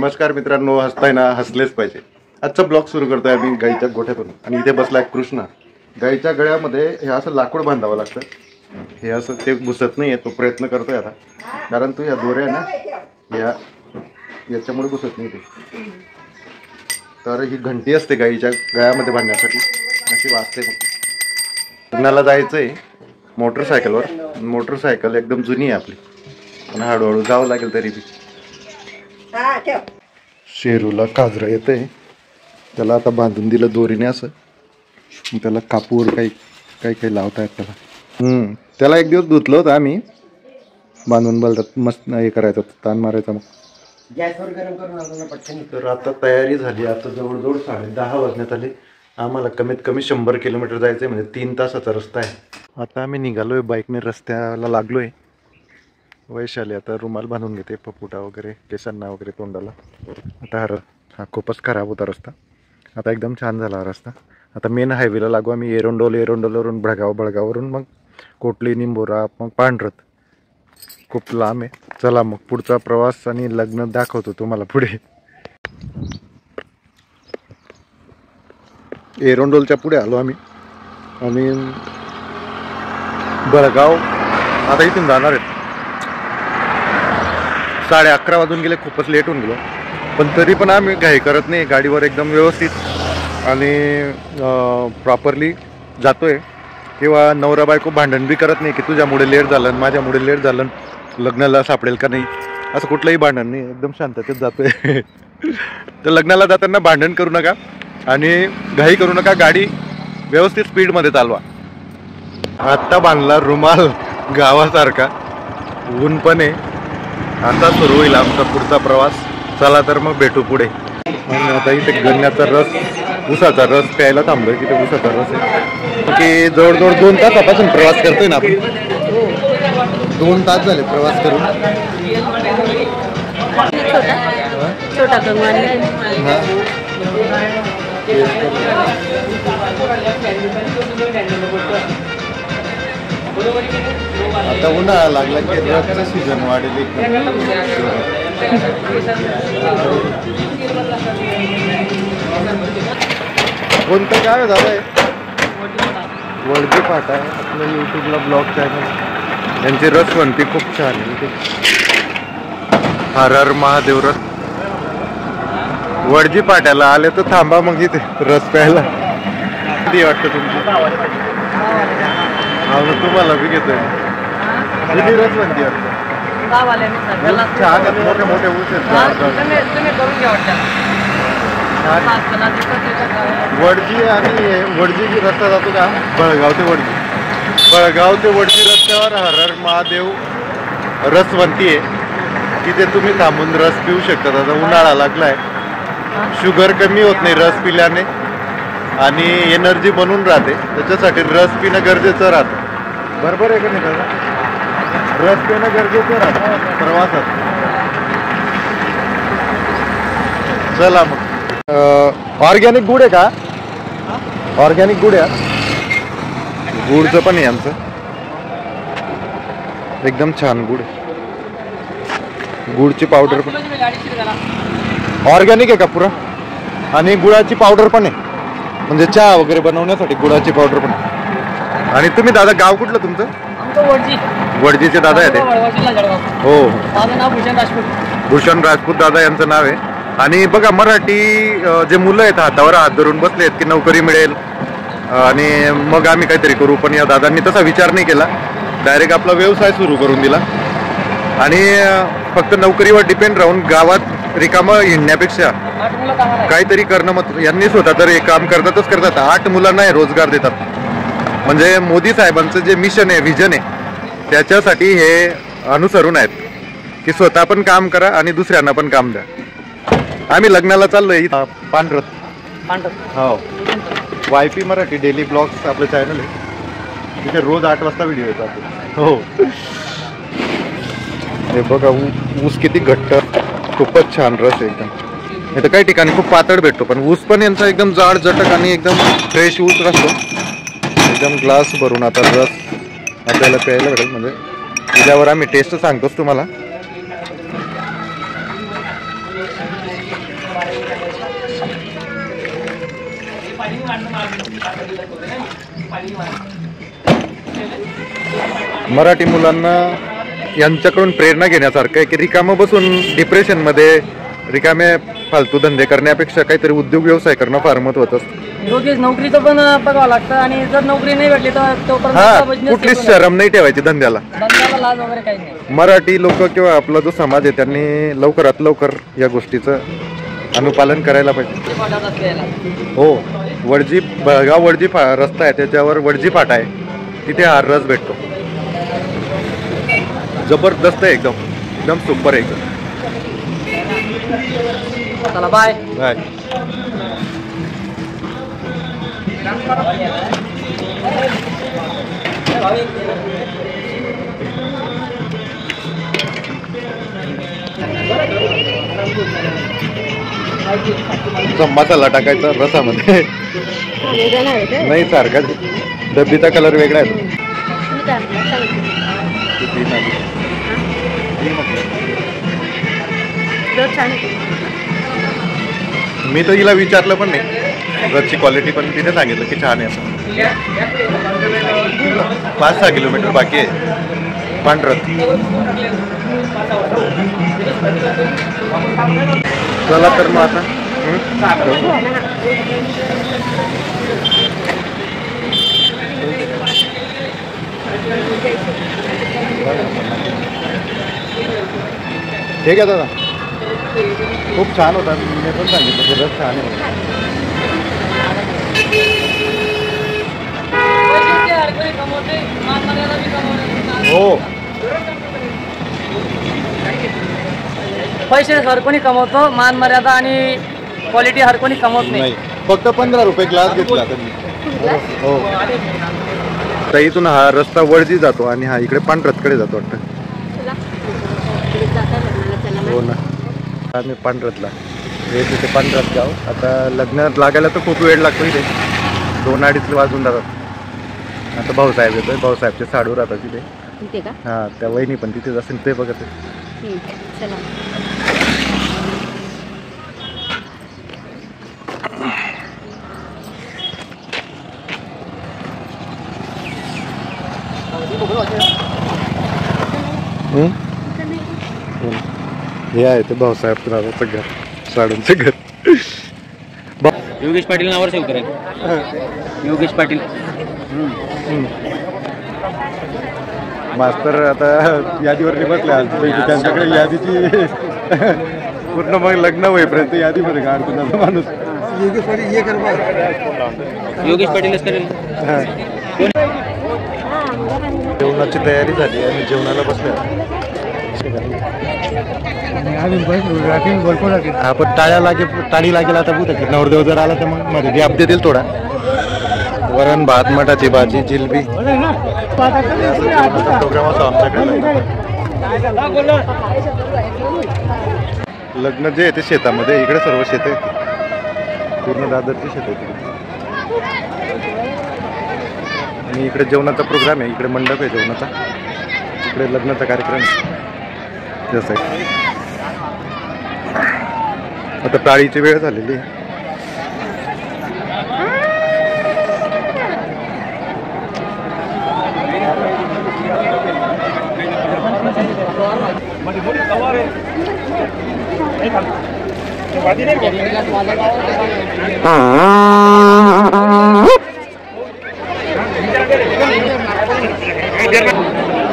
नमस्कार मित्रांनो, हसताय ना, हसलेच पाहिजे. आजचा ब्लॉग सुरू करतोय आम्ही गाईच्या गोठ्यातून. आणि इथे बसलाय कृष्णा. गाईच्या गळ्यामध्ये हे असं लाकूड बांधावं लागतं. हे असं ते घुसत नाहीये, तो प्रयत्न करतोय आता, कारण तो या दोऱ्या ना याच्यामुळे घुसत नाही ते. तर ही घंटी असते गाईच्या गळ्यामध्ये बांधण्यासाठी, अशी वाजते. लग्नाला जायचंय मोटरसायकलवर. मोटरसायकल एकदम जुनी आहे आपली, पण हळूहळू जावं लागेल तरी बी. शेरूला काजरा येतंय, त्याला आता बांधून दिलं दोरीने असं. त्याला कापूर काही काही काही लावतायत त्याला. त्याला एक दिवस धुतलं होतं आम्ही, बांधून बलतात मस्त हे करायचं, ताण मारायचा. मग गॅसवर गरम करून पटकन. तर आता तयारी झाली. आता जवळजवळ 10:30 वाजण्यात आले. आम्हाला कमीत कमी 100 किलोमीटर जायचंय, म्हणजे 3 तासाचा रस्ता आहे. आता आम्ही निघालोय बाईकने, रस्त्याला लागलोय. वैशाली आता रुमाल बांधून घेते, पपुटा वगैरे केसांना वगैरे तोंडाला. आता हा खूपच खराब होता रस्ता, आता एकदम छान झाला हा रस्ता. आता मेन हायवेला लागू आम्ही. एरंडोलवरून बडगाववरून मग कोटली, निंबोरा, मग पांढरत. खूप लांब आहे. चला मग पुढचा प्रवास आणि लग्न दाखवतो तुम्हाला पुढे. एरंडोलच्या पुढे आलो आम्ही आणि बडगाव आता इथून जाणार आहेत. 11:30 वाजून गेले, खूपच लेट होऊन गेलो. पण तरी पण आम्ही घाई करत नाही, गाडीवर एकदम व्यवस्थित आणि प्रॉपरली जातोय. किंवा नवरा बायको भांडण बी करत नाही की तुझ्यामुळे लेट झालं, माझ्यामुळे लेट झालं, लग्नाला सापडेल का नाही, असं कुठलंही भांडण नाही. एकदम शांततेत जातोय. तर लग्नाला जाताना भांडण करू नका आणि घाई करू नका, गाडी व्यवस्थित स्पीडमध्ये चालवा. आत्ता बांधला रुमाल गावासारखा, ऊन पण आहे. आता सुरू होईल आमचा पुढचा प्रवास. चला तर मग भेटू पुढे. आणि आता इथे गन्याचा रस, ऊसाचा रस प्यायला थांबलोय. तिथे ऊसाचा रस आहे की जवळजवळ 2 तासापासून प्रवास करतोय ना आपण. 2 तास झाले प्रवास करून. आता उन्हाळा लागला की रसचं सीझन वाढेल. कोणतं गाव आहे दादा? वडजी फाटा आहे आपल्या यूट्यूबला ब्लॉग चॅनल. यांची रसवंती खूप छान आहे. हर हर महादेव रस. वडजी फाट्याला आले तर थांबा मग इथे रस प्यायला. किती वाटतं तुमची? तुम्हाला बी घेतोय. किती रसवंती वाटतं? छान आहेत, मोठे मोठे ऊस आहेत. वडजी आणि वडजी रस्ता जातो का बळगाव ते वडजी. बळगाव ते वडजी रस्त्यावर हर हर महादेव रसवंती आहे. तिथे तुम्ही थांबून रस पिऊ शकता. आता उन्हाळा लागलाय, शुगर कमी होत नाही रस पिल्याने आणि एनर्जी बनून राहते. त्याच्यासाठी रस पिणं गरजेचं राहतं. बरोबर आहे का नाही दादा? रस पिणं गरजेचं राहतं प्रवासात. चला मग. ऑर्गॅनिक गुड आहे का? ऑर्गॅनिक गुड आहे. गुडचं पण आहे आमचं, एकदम छान गुड आहे. गुडची पावडर पण ऑर्गॅनिक आहे का पुरा? आणि गुळाची पावडर पण आहे, म्हणजे चहा वगैरे बनवण्यासाठी गुळाची पावडर पण आहे. आणि तुम्ही दादा गाव कुठलं तुमचं? वडजीचे दादा आहे ते. हो, माझं नाव भूषण राजपूत दादा यांचं नाव आहे. आणि बघा मराठी जे मुलं आहेत हातावर हात धरून बसले आहेत की नोकरी मिळेल आणि मग आम्ही काहीतरी करू. पण या दादांनी तसा विचार नाही केला, डायरेक्ट आपला व्यवसाय सुरू करून दिला. आणि फक्त नोकरीवर डिपेंड राहून गावात रिकामं हिंडण्यापेक्षा काहीतरी करणं. मग यांनी स्वतः तर हे काम करतात. 8 मुलांना रोजगार देतात. म्हणजे मोदी साहेबांचं जे मिशन आहे, विजन आहे, त्याच्यासाठी हे अनुसरून आहेत की स्वतः पण काम करा आणि दुसऱ्यांना पण काम द्या. आम्ही लग्नाला चाललोय पांढरत. हो, YP मराठी डेली ब्लॉग्स आपलं चॅनल आहे. तिथे रोज 8 वाजता व्हिडिओ येतात. हो, हे बघा ऊस किती घट्ट, खूपच छान रस आहे एकदम. इथं काही ठिकाणी खूप पातळ भेटतो, पण ऊस पण यांचा एकदम जाड जटक आणि एकदम फ्रेश ऊस असतो. एकदम ग्लास भरून आता रस आपल्याला प्यायला भेटेल. म्हणजे त्याच्यावर आम्ही टेस्ट सांगतोच तुम्हाला. मराठी मुलांना यांच्याकडून प्रेरणा घेण्यासारखं आहे की रिकामं बसून डिप्रेशनमध्ये रिकामे फालतू धंदे करण्यापेक्षा काहीतरी उद्योग व्यवसाय करणं फार महत्त्वाचं असतं. योग्य नोकरीचं पण बघावं लागतं आणि जर नोकरी नाही भेटली तर कुठलीच शरम नाही ठेवायची धंद्याला. लाज वगैरे काही नाही. मराठी लोक किंवा आपला जो समाज आहे त्यांनी लवकरात लवकर या गोष्टीचं अनुपालन करायला पाहिजे. हो, वडजी बेळगाव वडजी रस्ता आहे त्याच्यावर वडजी फाटा आहे, तिथे हा रस भेटतो. जबरदस्त आहे, एकदम एकदम सुपर आहे एकदम. चला बाय बाय. मसाला टाकायचा रसामध्ये नाही, सारखा डब्बीचा कलर वेगळा आहे. मी तर हिला विचारलं पण नाही रसची क्वालिटी, पण तिने सांगितलं की छान आहे असं. 5-6 किलोमीटर बाकी आहे पांढरत. चला तर मग आता ठीक आहे दादा, खूप छान होता. मी पण सांगितलं की रस छान आहे. हो, पैसे हर कोणी कमवतो, मान मर्यादा आणि क्वालिटी हर कोणी कमवत नाही. फक्त 15 रुपये ग्लास घेतला तर. हो, तर इथून हा रस्ता वडजी जातो आणि हा इकडे पांढरतकडे जातो वाटतं. हो ना, आम्ही पांढरतला हे तिथे पांढरत गाव. आता लग्न लागायला तर खूप वेळ लागतो इथे, 2-2:30 वाजून जातात. आता भाऊसाहेब येतोय, भाऊसाहेबचे साडू राहतात तिथे. हां, त्या वहिनी पण तिथेच असेल, ते बघत हे आहे ते भाऊसाहेब राजाचं घर, साडूंचं घर. योगेश पाटील नावावर सेव्ह करेल. योगेश पाटील मास्तर आता यादीवरती बसले. त्यांच्याकडे यादीची पूर्ण मग लग्न होईपर्यंत यादीमध्ये का अडकून माणूस. योगेश पाटीलच करेल. जेवणाची तयारी झाली आणि जेवणाला बसले. आपण टाळी लागेल आता बुत नवरदेव जर आला तर मग मध्ये गॅप देतील थोडा. वरण भात, मटाची भाजी, जिलबी प्रोग्राम असतो आमच्याकडे. लग्न जे आहे ते शेतामध्ये, इकडे सर्व शेत आहे, पूर्ण दादरची शेत आहे तिकडे. आणि इकडे जेवणाचा प्रोग्राम आहे, इकडे मंडप आहे जेवणाचा, इकडे लग्नाचा कार्यक्रम आहे. जसं आहे आता टाळीची वेळ झालेली आहे.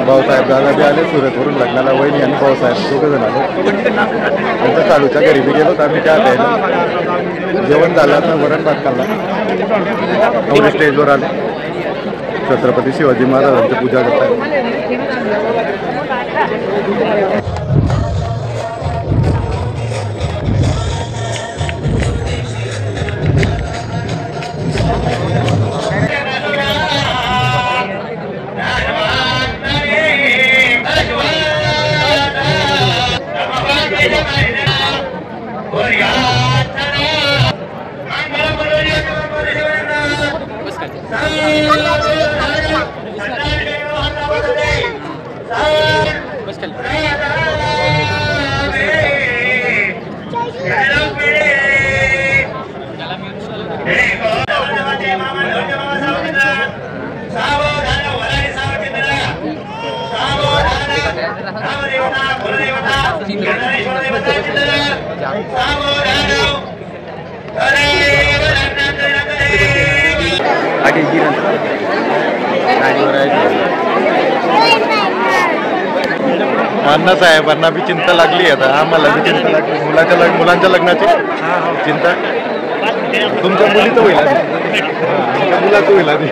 भाऊसाहेब दादा बी आले सुरतवरून लग्नाला. वहिनी आणि भाऊसाहेब दोघं जण आले. त्यांच्या चालूच्या घरी बी गेलो तर आम्ही चहा प्यायला. जेवण झालं आता वरण भात खाल्ला. एवढे स्टेजवर आले. छत्रपती शिवाजी महाराजांची पूजा करतात. अण्णा साहेबांना बी चिंता लागली आता, आम्हाला बी चिंता लागली मुलांच्या लग्नाची चिंता. तुमच्या मुलीचं होईल तुमच्या मुलाचं होईल आधी.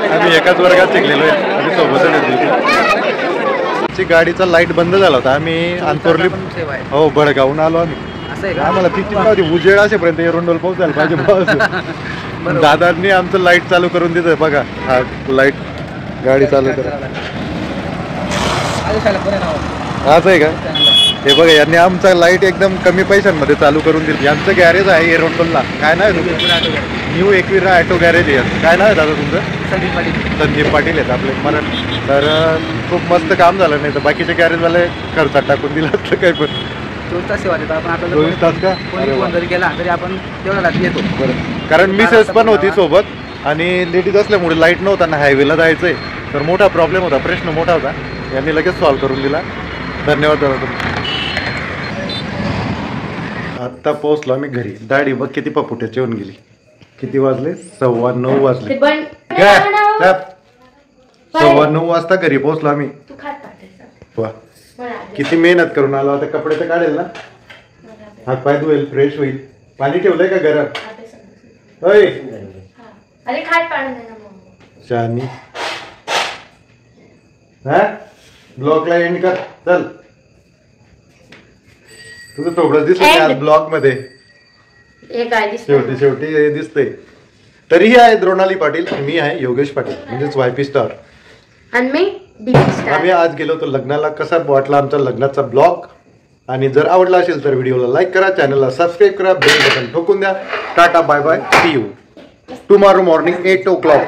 आम्ही एकाच वर्गात शिकलेलो आहे, आम्ही सोबतच. गाडीचा लाईट बंद झाला होता, आम्ही अंतोरली हो बडगावून आलो आम्ही. आम्हाला ती चिंता होती उजेड असेपर्यंत एरंडोल पोहोचायला पाहिजे बस. दादांनी आमचं लाईट चालू करून दिलं बघा. हा लाईट गाडी चालू करा. असं आहे का? हे बघा यांनी आमचा लाईट एकदम कमी पैशांमध्ये चालू करून दिली. यांचं गॅरेज आहे एरोटोलला. काय नाव आहे तुमचं? न्यू एकविरा ऑटो गॅरेज आहे. काय नाव आहे दादा तुमचं? संदीप पाटील आहेत आपले मराठी. तर खूप मस्त काम झालं, नाही तर बाकीचे गॅरेजवाले खर्चात टाकून दिलं असतं काही पण. 24 तास सेवा देतो आपण. आपल्याला 24 तास का? कोणी फोन जरी केला तरी आपण तेवढा रात्री येतो. बरं, कारण मिसेस पण होती सोबत आणि लेडीज असल्यामुळे लाईट नव्हता ना, हायवेला जायचंय तर मोठा प्रॉब्लेम होता, प्रश्न मोठा होता. यांनी लगेच सॉल्व्ह करून दिला. धन्यवाद दादा तुमचा. आत्ता पोहोचलो आम्ही घरी. दाढी बघ किती पपुट्याची होऊन गेली. किती वाजले? 9:15 वाजले. 9:15 वाजता घरी पोहोचलो आम्ही. वा, किती मेहनत करून आलो. आता कपडे तर काढेल ना, हात पाय धुवेल, फ्रेश होईल. पाणी ठेवलंय का घरात? होय शानी. हा ब्लॉगला एंड कर चल. तुझं थोडं दिसत आज ब्लॉग मध्ये. शेवटी हे दिसतंय. तरीही आहे द्रोणाली पाटील, मी आहे योगेश पाटील म्हणजेच वायपी स्टार. आम्ही आज गेलो होतो लग्नाला. कसा वाटला आमचा लग्नाचा ब्लॉग? आणि जर आवडला असेल तर व्हिडिओला लाईक करा, चॅनलला सबस्क्राईब करा, बेल बटन ठोकून द्या. Tata bye bye, see you tomorrow morning 8 o'clock.